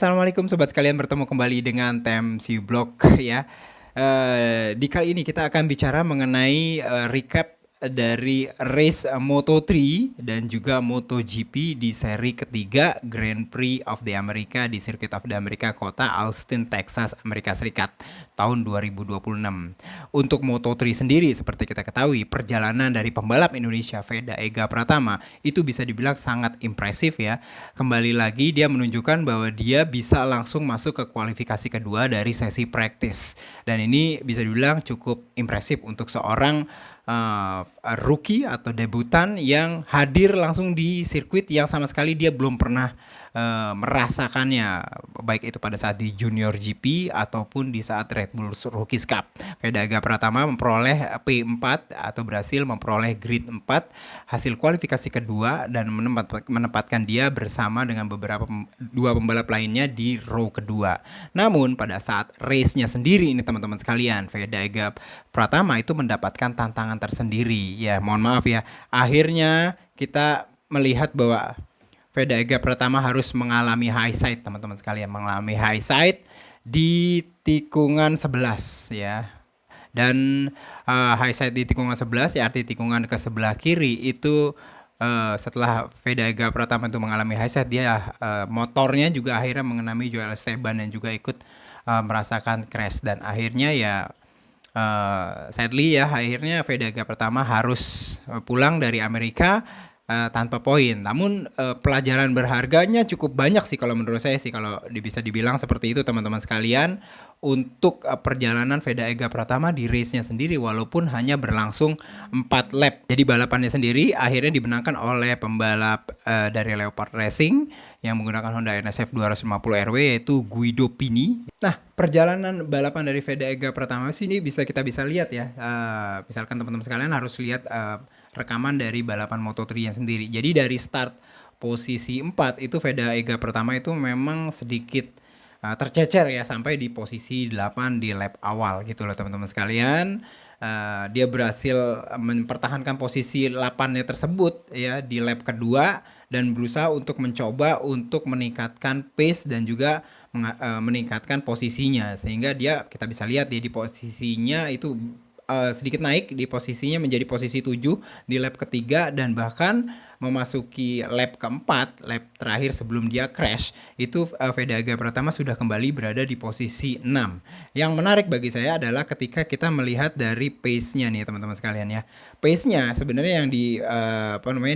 Assalamualaikum sobat sekalian, bertemu kembali dengan TMC Blog ya. Di kali ini kita akan bicara mengenai recap dari race Moto3 dan juga MotoGP di seri ketiga Grand Prix of the America di Circuit of the America kota Austin, Texas, Amerika Serikat tahun 2026. Untuk Moto3 sendiri seperti kita ketahui, perjalanan dari pembalap Indonesia Veda Ega Pratama itu bisa dibilang sangat impresif ya. Kembali lagi dia menunjukkan bahwa dia bisa langsung masuk ke kualifikasi kedua dari sesi practice. Dan ini bisa dibilang cukup impresif untuk seorang rookie atau debutan yang hadir langsung di sirkuit yang sama sekali dia belum pernah merasakannya, baik itu pada saat di Junior GP ataupun di saat Red Bull Rookies Cup. Veda Ega Pratama memperoleh P4 atau berhasil memperoleh grid 4 hasil kualifikasi kedua dan menempatkan dia bersama dengan dua pembalap lainnya di row kedua. Namun pada saat race-nya sendiri ini teman-teman sekalian, Veda Ega Pratama itu mendapatkan tantangan tersendiri. Ya, mohon maaf ya. Akhirnya kita melihat bahwa Veda Ega Pratama harus mengalami high side, teman-teman sekalian, mengalami high side di tikungan 11 ya. Dan high side di tikungan 11 ya, arti tikungan ke sebelah kiri itu setelah Veda Ega Pratama itu mengalami high side, dia motornya juga akhirnya mengenai Joel Esteban dan juga ikut merasakan crash, dan akhirnya ya sadly ya, akhirnya Veda Ega Pratama harus pulang dari Amerika tanpa poin. Namun pelajaran berharganya cukup banyak sih kalau menurut saya sih, kalau bisa dibilang seperti itu teman-teman sekalian, untuk perjalanan Veda Ega Pratama di race-nya sendiri walaupun hanya berlangsung 4 lap. Jadi balapannya sendiri akhirnya dimenangkan oleh pembalap dari Leopard Racing yang menggunakan Honda NSF 250 RW yaitu Guido Pini. Nah, perjalanan balapan dari Veda Ega Pratama sini kita bisa lihat ya. Misalkan teman-teman sekalian harus lihat rekaman dari balapan Moto3 nya sendiri. Jadi dari start posisi 4 itu Veda Ega Pratama itu memang sedikit tercecer ya sampai di posisi 8 di lap awal gitu loh teman-teman sekalian. Dia berhasil mempertahankan posisi 8-nya tersebut ya di lap kedua dan berusaha untuk mencoba untuk meningkatkan pace dan juga meningkatkan posisinya, sehingga kita bisa lihat dia di posisinya itu sedikit naik di posisinya menjadi posisi 7 di lap ketiga, dan bahkan memasuki lap keempat, lap terakhir sebelum dia crash, itu Veda Ega Pratama sudah kembali berada di posisi 6. Yang menarik bagi saya adalah ketika kita melihat dari pace-nya nih teman-teman sekalian ya. Pace-nya sebenarnya yang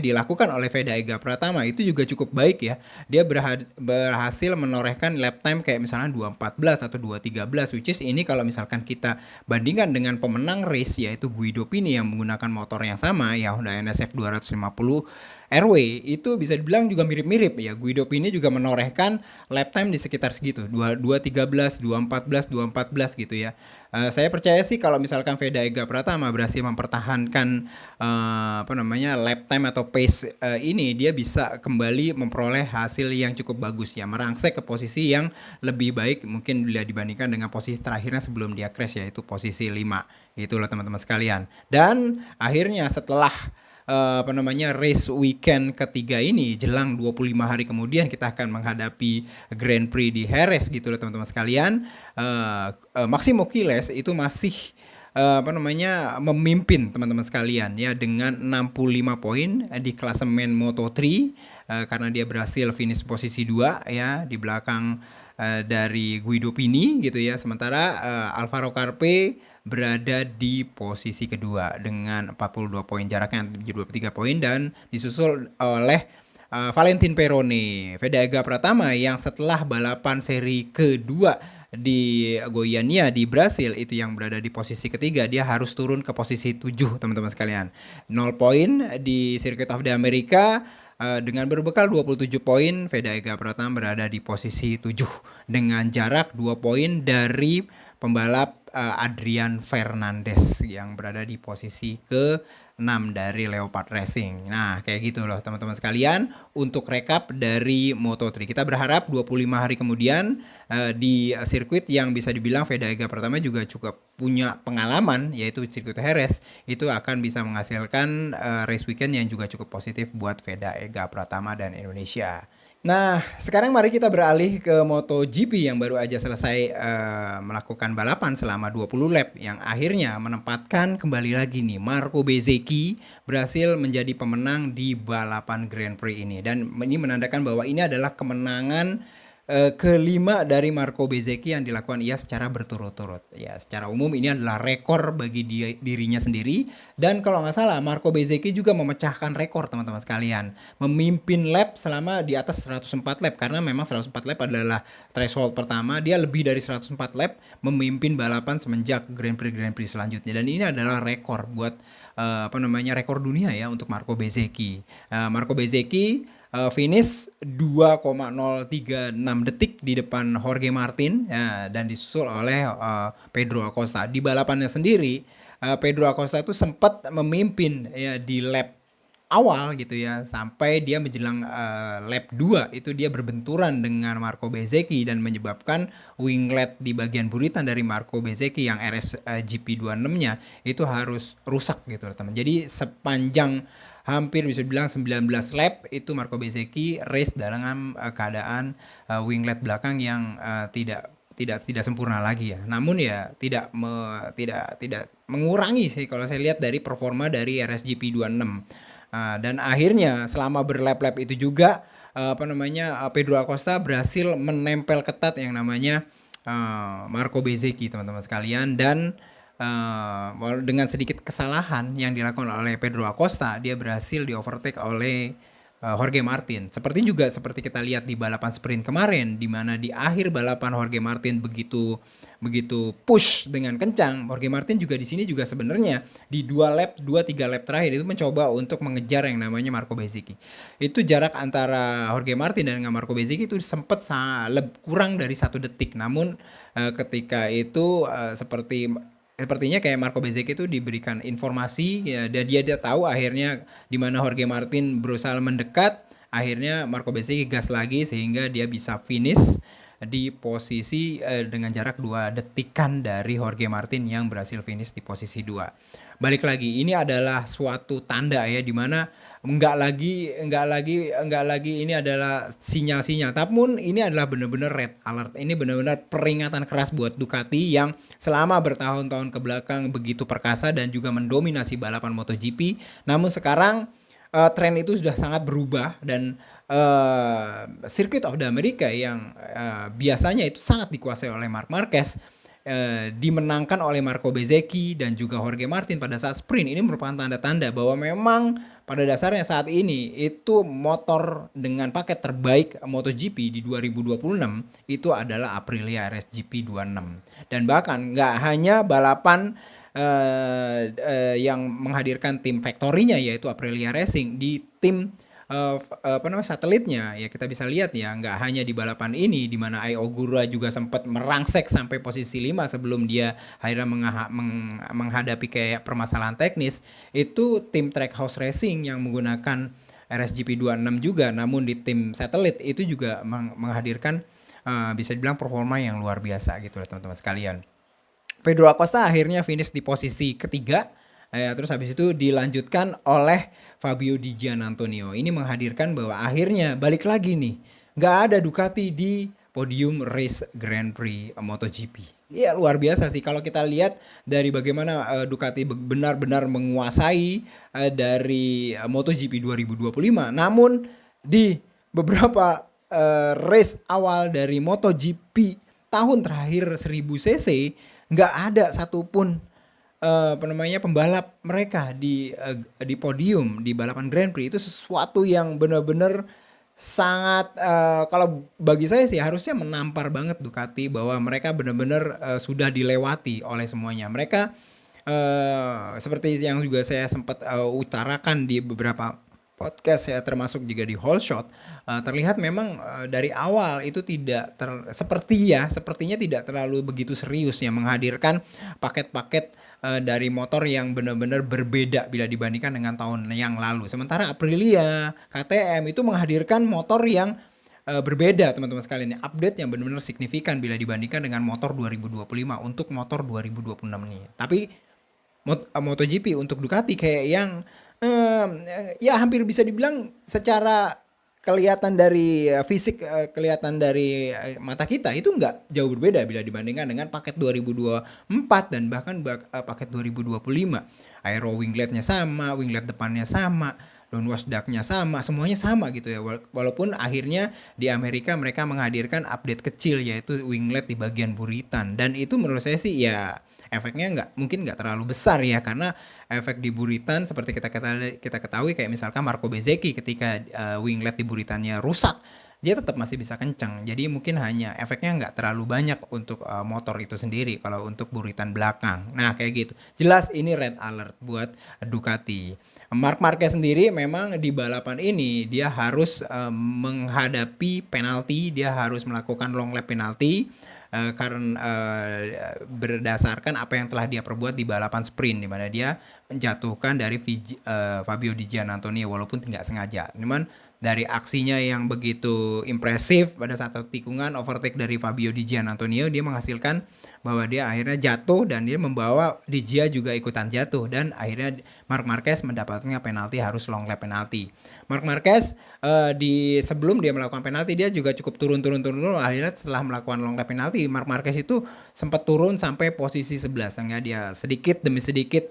dilakukan oleh Veda Ega Pratama itu juga cukup baik ya. Dia berhasil menorehkan lap time kayak misalnya 2.14 atau 2.13, which is ini kalau misalkan kita bandingkan dengan pemenang race yaitu Guido Pini yang menggunakan motor yang sama ya, Honda NSF 250 RW, itu bisa dibilang juga mirip-mirip ya. Guido Pini juga menorehkan lap time di sekitar segitu, 2.13, 2.14, 2.14 gitu ya. Saya percaya sih kalau misalkan Veda Ega Pratama berhasil mempertahankan lap time atau pace ini, dia bisa kembali memperoleh hasil yang cukup bagus ya, merangsek ke posisi yang lebih baik mungkin bila dibandingkan dengan posisi terakhirnya sebelum dia crash yaitu posisi 5. Itulah teman-teman sekalian. Dan akhirnya setelah race weekend ketiga ini, jelang 25 hari kemudian kita akan menghadapi Grand Prix di Jerez gitu loh teman-teman sekalian. Maximo Quiles itu masih memimpin teman-teman sekalian ya dengan 65 poin di klasemen Moto3 karena dia berhasil finish posisi 2 ya di belakang dari Guido Pini gitu ya. Sementara Alvaro Carpe berada di posisi kedua dengan 42 poin, jaraknya 23 poin, dan disusul oleh Valentin Perone. Veda Ega Pratama yang setelah balapan seri kedua di Goiânia di Brasil itu yang berada di posisi ketiga, dia harus turun ke posisi 7 teman-teman sekalian. 0 poin di Circuit of the America. Dengan berbekal 27 poin, Veda Ega Pratama berada di posisi 7 dengan jarak 2 poin dari pembalap Adrian Fernandez yang berada di posisi ke-6 dari Leopard Racing. Nah, kayak gitu loh teman-teman sekalian untuk rekap dari Moto3. Kita berharap 25 hari kemudian di sirkuit yang bisa dibilang Veda Ega Pratama juga cukup punya pengalaman, yaitu sirkuit Jerez, itu akan bisa menghasilkan race weekend yang juga cukup positif buat Veda Ega Pratama dan Indonesia. Nah, sekarang mari kita beralih ke MotoGP yang baru aja selesai melakukan balapan selama 20 lap yang akhirnya menempatkan kembali lagi nih Marco Bezzecchi berhasil menjadi pemenang di balapan Grand Prix ini, dan ini menandakan bahwa ini adalah kemenangan kelima dari Marco Bezzecchi yang dilakukan ia secara berturut-turut. Ya, secara umum ini adalah rekor bagi dirinya sendiri, dan kalau nggak salah Marco Bezzecchi juga memecahkan rekor teman-teman sekalian, memimpin lap selama di atas 104 lap, karena memang 104 lap adalah threshold pertama. Dia lebih dari 104 lap memimpin balapan semenjak Grand Prix selanjutnya, dan ini adalah rekor buat rekor dunia ya untuk Marco Bezzecchi. Marco Bezzecchi finish 2,036 detik di depan Jorge Martin ya, dan disusul oleh Pedro Acosta. Di balapannya sendiri, Pedro Acosta itu sempat memimpin ya di lap awal gitu ya, sampai dia menjelang lap 2 itu dia berbenturan dengan Marco Bezzecchi dan menyebabkan winglet di bagian buritan dari Marco Bezzecchi yang RSGP 26-nya itu harus rusak gitu teman. Jadi sepanjang hampir bisa dibilang 19 lap itu Marco Bezzecchi race dalam keadaan winglet belakang yang tidak sempurna lagi ya. Namun ya tidak mengurangi sih kalau saya lihat dari performa dari RSGP 26. Dan akhirnya selama berlap-lap itu juga Pedro Acosta berhasil menempel ketat yang namanya Marco Bezzecchi teman-teman sekalian, dan dengan sedikit kesalahan yang dilakukan oleh Pedro Acosta dia berhasil di overtake oleh Jorge Martin. Seperti kita lihat di balapan sprint kemarin, di mana di akhir balapan Jorge Martin begitu push dengan kencang. Jorge Martin juga di sini juga sebenarnya di 2-3 lap terakhir itu mencoba untuk mengejar yang namanya Marco Bezzecchi. Itu jarak antara Jorge Martin dan Marco Bezzecchi itu sempat kurang dari 1 detik. Namun ketika itu sepertinya kayak Marco Bezzecchi itu diberikan informasi ya, dan dia tahu akhirnya di mana Jorge Martin berusaha mendekat, akhirnya Marco Bezzecchi gas lagi sehingga dia bisa finish di posisi dengan jarak 2 detikan dari Jorge Martin yang berhasil finish di posisi 2. Balik lagi, ini adalah suatu tanda ya, dimana enggak lagi ini adalah sinyal-sinyal, namun ini adalah benar-benar red alert. Ini benar-benar peringatan keras buat Ducati yang selama bertahun-tahun ke belakang begitu perkasa dan juga mendominasi balapan MotoGP. Namun sekarang tren itu sudah sangat berubah, dan Circuit of the America yang biasanya itu sangat dikuasai oleh Marc Marquez dimenangkan oleh Marco Bezzecchi dan juga Jorge Martin pada saat sprint. Ini merupakan tanda-tanda bahwa memang pada dasarnya saat ini itu motor dengan paket terbaik MotoGP di 2026 itu adalah Aprilia RSGP 26. Dan bahkan nggak hanya balapan yang menghadirkan tim factory-nya yaitu Aprilia Racing, di tim satelitnya ya kita bisa lihat ya, nggak hanya di balapan ini di mana Ai Ogura juga sempat merangsek sampai posisi 5 sebelum dia akhirnya menghadapi kayak permasalahan teknis. Itu tim Trackhouse Racing yang menggunakan RSGP 26 juga, namun di tim satelit itu juga menghadirkan bisa dibilang performa yang luar biasa gitu lah teman-teman sekalian. Pedro Acosta akhirnya finish di posisi ketiga. Terus habis itu dilanjutkan oleh Fabio Di Giannantonio. Ini menghadirkan bahwa akhirnya balik lagi nih, nggak ada Ducati di podium race Grand Prix MotoGP. Ya luar biasa sih kalau kita lihat dari bagaimana Ducati benar-benar menguasai dari MotoGP 2025. Namun di beberapa race awal dari MotoGP tahun terakhir 1000 cc nggak ada satupun pembalap mereka di podium di balapan Grand Prix. Itu sesuatu yang benar-benar sangat kalau bagi saya sih harusnya menampar banget Ducati bahwa mereka benar-benar sudah dilewati oleh semuanya. Mereka seperti yang juga saya sempat utarakan di beberapa podcast ya, termasuk juga di Whole Shot, terlihat memang dari awal itu sepertinya tidak terlalu begitu serius ya menghadirkan paket-paket dari motor yang benar-benar berbeda bila dibandingkan dengan tahun yang lalu. Sementara Aprilia, KTM itu menghadirkan motor yang berbeda teman-teman sekalian. Update yang benar-benar signifikan bila dibandingkan dengan motor 2025 untuk motor 2026 nih. Tapi MotoGP untuk Ducati kayak yang ya hampir bisa dibilang secara kelihatan dari fisik, kelihatan dari mata kita itu nggak jauh berbeda bila dibandingkan dengan paket 2024 dan bahkan paket 2025. Aero wingletnya sama, winglet depannya sama, downwash duct-nya sama, semuanya sama gitu ya. Walaupun akhirnya di Amerika mereka menghadirkan update kecil yaitu winglet di bagian buritan, dan itu menurut saya sih ya efeknya mungkin nggak terlalu besar ya, karena efek di buritan seperti kita ketahui kayak misalkan Marco Bezzecchi ketika winglet di buritannya rusak dia tetap masih bisa kencang, jadi mungkin hanya efeknya nggak terlalu banyak untuk motor itu sendiri kalau untuk buritan belakang. Nah kayak gitu, jelas ini red alert buat Ducati. Marc Marquez sendiri memang di balapan ini dia harus menghadapi penalti, dia harus melakukan long lap penalti karena berdasarkan apa yang telah dia perbuat di balapan sprint, di mana dia menjatuhkan dari Fabio Di Giannantonio walaupun tidak sengaja. Cuman dari aksinya yang begitu impresif pada saat tikungan overtake dari Fabio Di Giannantonio, dia menghasilkan bahwa dia akhirnya jatuh dan dia membawa Di Gia juga ikutan jatuh, dan akhirnya Marc Marquez mendapatkan penalti, harus long lap penalti. Marc Marquez di sebelum dia melakukan penalti dia juga cukup turun. Akhirnya setelah melakukan long lap penalti Marc Marquez itu sempat turun sampai posisi 11, sehingga dia sedikit demi sedikit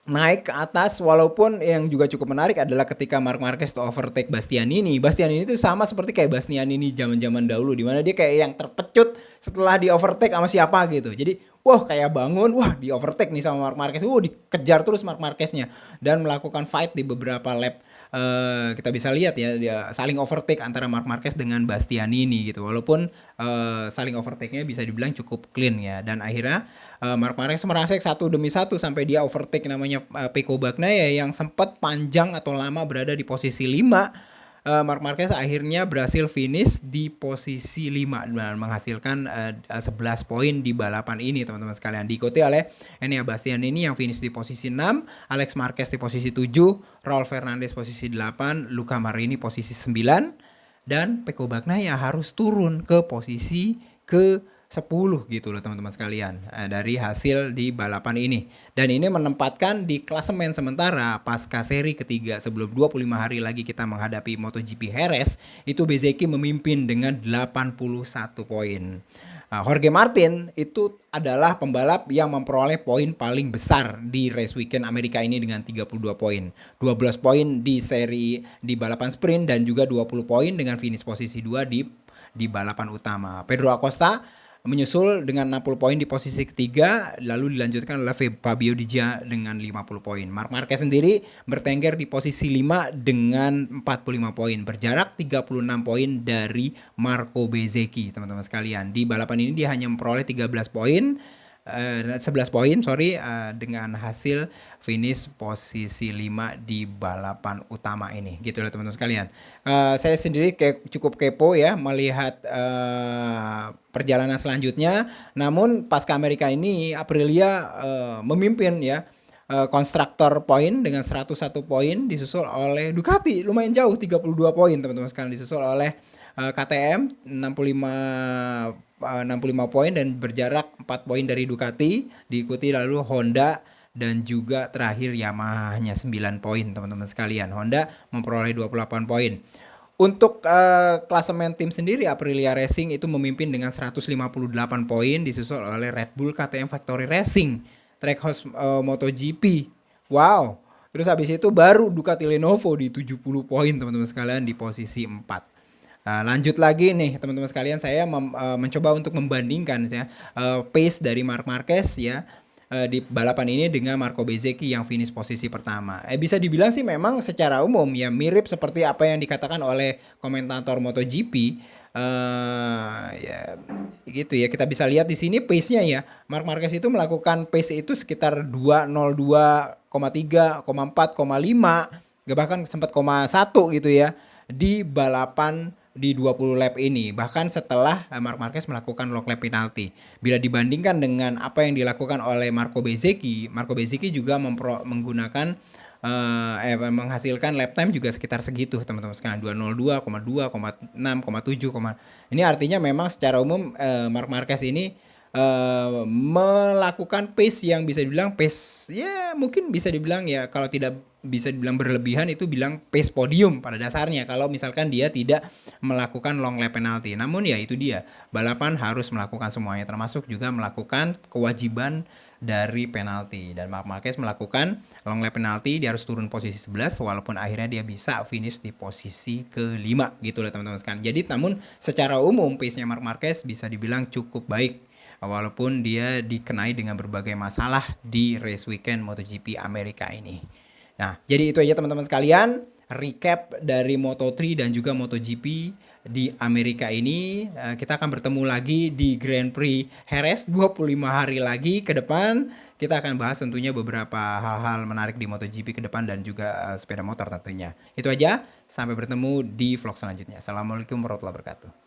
naik ke atas. Walaupun yang juga cukup menarik adalah ketika Marc Marquez to overtake Bastianini itu sama seperti kayak Bastianini zaman-zaman dahulu, di mana dia kayak yang terpecut setelah di overtake sama siapa gitu. Jadi kayak bangun, di overtake nih sama Marc Marquez, dikejar terus Marc Marqueznya dan melakukan fight di beberapa lap. Kita bisa lihat ya dia saling overtake antara Marc Marquez dengan Bastianini gitu, walaupun saling overtake-nya bisa dibilang cukup clean ya, dan akhirnya Marc Marquez merangsek satu demi satu sampai dia overtake namanya Pecco Bagnaia yang sempat panjang atau lama berada di posisi 5. Marc Marquez akhirnya berhasil finish di posisi 5 dan menghasilkan 11 poin di balapan ini, teman-teman sekalian. Diikuti oleh Enea Bastianini yang finish di posisi 6, Alex Marquez di posisi 7, Raul Fernandez posisi 8, Luca Marini posisi 9, dan Pecco Bagnaia harus turun ke posisi ke 10 gitu loh teman-teman sekalian, dari hasil di balapan ini. Dan ini menempatkan di klasemen sementara pasca seri ketiga sebelum 25 hari lagi kita menghadapi MotoGP Jerez, itu Bezzecchi memimpin dengan 81 poin. Jorge Martin itu adalah pembalap yang memperoleh poin paling besar di race weekend Amerika ini dengan 32 poin. 12 poin di balapan sprint dan juga 20 poin dengan finish posisi 2 di balapan utama. Pedro Acosta menyusul dengan 60 poin di posisi ketiga, lalu dilanjutkan oleh Fabio Di Gia dengan 50 poin. Marc Marquez sendiri bertengger di posisi 5 dengan 45 poin, berjarak 36 poin dari Marco Bezzecchi, teman-teman sekalian. Di balapan ini dia hanya memperoleh 11 poin dengan hasil finish posisi 5 di balapan utama ini, gitu lah teman-teman sekalian. Saya sendiri cukup kepo ya melihat perjalanan selanjutnya. Namun pasca Amerika ini Aprilia memimpin ya konstruktor poin dengan 101 poin, disusul oleh Ducati lumayan jauh 32 poin teman-teman sekalian, disusul oleh KTM 65 poin dan berjarak 4 poin dari Ducati, diikuti lalu Honda dan juga terakhir Yamaha hanya 9 poin teman-teman sekalian. Honda memperoleh 28 poin. Untuk klasemen tim sendiri Aprilia Racing itu memimpin dengan 158 poin, disusul oleh Red Bull, KTM Factory Racing, Trackhouse MotoGP. Wow. Terus habis itu baru Ducati Lenovo di 70 poin teman-teman sekalian di posisi 4. Lanjut lagi nih teman-teman sekalian, saya mencoba untuk membandingkan ya pace dari Marc Marquez ya di balapan ini dengan Marco Bezzecchi yang finish posisi pertama. Bisa dibilang sih memang secara umum ya mirip seperti apa yang dikatakan oleh komentator MotoGP. Ya gitu ya, kita bisa lihat di sini pace-nya ya. Marc Marquez itu melakukan pace itu sekitar 2:02,3, 4,5, bahkan sempat 1 gitu ya di balapan di 20 lap ini, bahkan setelah Marc Marquez melakukan long lap penalti. Bila dibandingkan dengan apa yang dilakukan oleh Marco Bezzecchi juga menggunakan menghasilkan lap time juga sekitar segitu teman-teman sekalian, 2:02,2, 6,7. Ini artinya memang secara umum Marc Marquez ini melakukan pace yang bisa dibilang pace ya mungkin bisa dibilang ya kalau tidak bisa dibilang berlebihan itu bilang pace podium pada dasarnya kalau misalkan dia tidak melakukan long lap penalty. Namun ya itu dia, balapan harus melakukan semuanya termasuk juga melakukan kewajiban dari penalti, dan Marc Marquez melakukan long lap penalty, dia harus turun posisi 11 walaupun akhirnya dia bisa finish di posisi kelima gitu lah teman-teman sekalian. Jadi namun secara umum pace-nya Marc Marquez bisa dibilang cukup baik walaupun dia dikenai dengan berbagai masalah di race weekend MotoGP Amerika ini. Nah, jadi itu aja teman-teman sekalian, recap dari Moto3 dan juga MotoGP di Amerika ini. Kita akan bertemu lagi di Grand Prix Jerez 25 hari lagi ke depan. Kita akan bahas tentunya beberapa hal-hal menarik di MotoGP ke depan dan juga sepeda motor tentunya. Itu aja, sampai bertemu di vlog selanjutnya. Assalamualaikum warahmatullahi wabarakatuh.